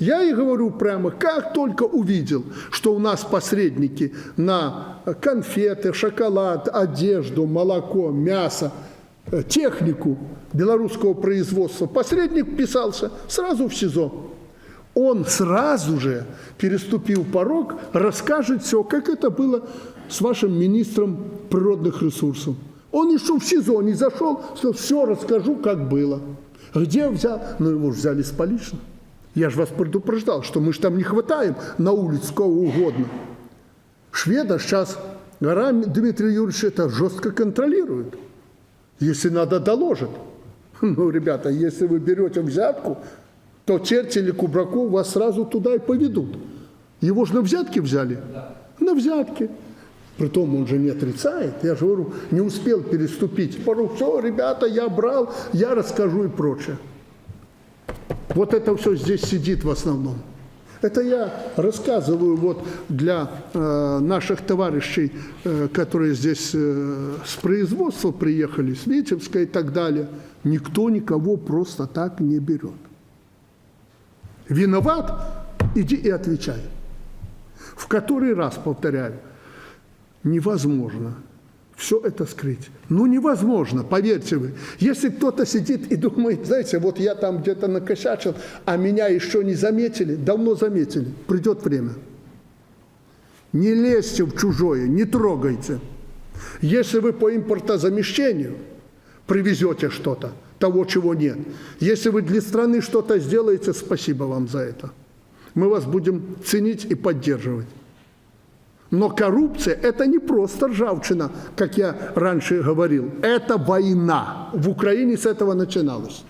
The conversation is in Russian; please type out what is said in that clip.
Я и говорю прямо, как только увидел, что у нас посредники на конфеты, шоколад, одежду, молоко, мясо, технику белорусского производства, посредник вписался сразу в СИЗО. Он сразу же, переступил порог, расскажет все, как это было с вашим министром природных ресурсов. Он еще в СИЗО не зашел, что все расскажу, как было. Где взял? Ну, его же взяли с полично. Я же вас предупреждал, что мы же там не хватаем на улице кого угодно. Шведа сейчас, гора Дмитрий Юрьевич, это жестко контролирует. Если надо, доложит. Ну, ребята, если вы берете взятку, то черти или Кубраков вас сразу туда и поведут. Его же на взятки взяли? Да. На взятки. Притом он же не отрицает. Я же говорю, не успел переступить порог. Все, ребята, я брал, я расскажу и прочее. Вот это все здесь сидит в основном. Это я рассказываю вот для наших товарищей, которые здесь с производства приехали, с Витебска и так далее. Никто никого просто так не берет. Виноват, иди и отвечай. В который раз, повторяю, невозможно все это скрыть. Ну, невозможно, поверьте вы. Если кто-то сидит и думает, знаете, вот я там где-то накосячил, а меня еще не заметили, давно заметили, придет время. Не лезьте в чужое, не трогайте. Если вы по импортозамещению привезете что-то, того, чего нет. Если вы для страны что-то сделаете, спасибо вам за это. Мы вас будем ценить и поддерживать. Но коррупция – это не просто ржавчина, как я раньше говорил. Это война. В Украине с этого начиналось.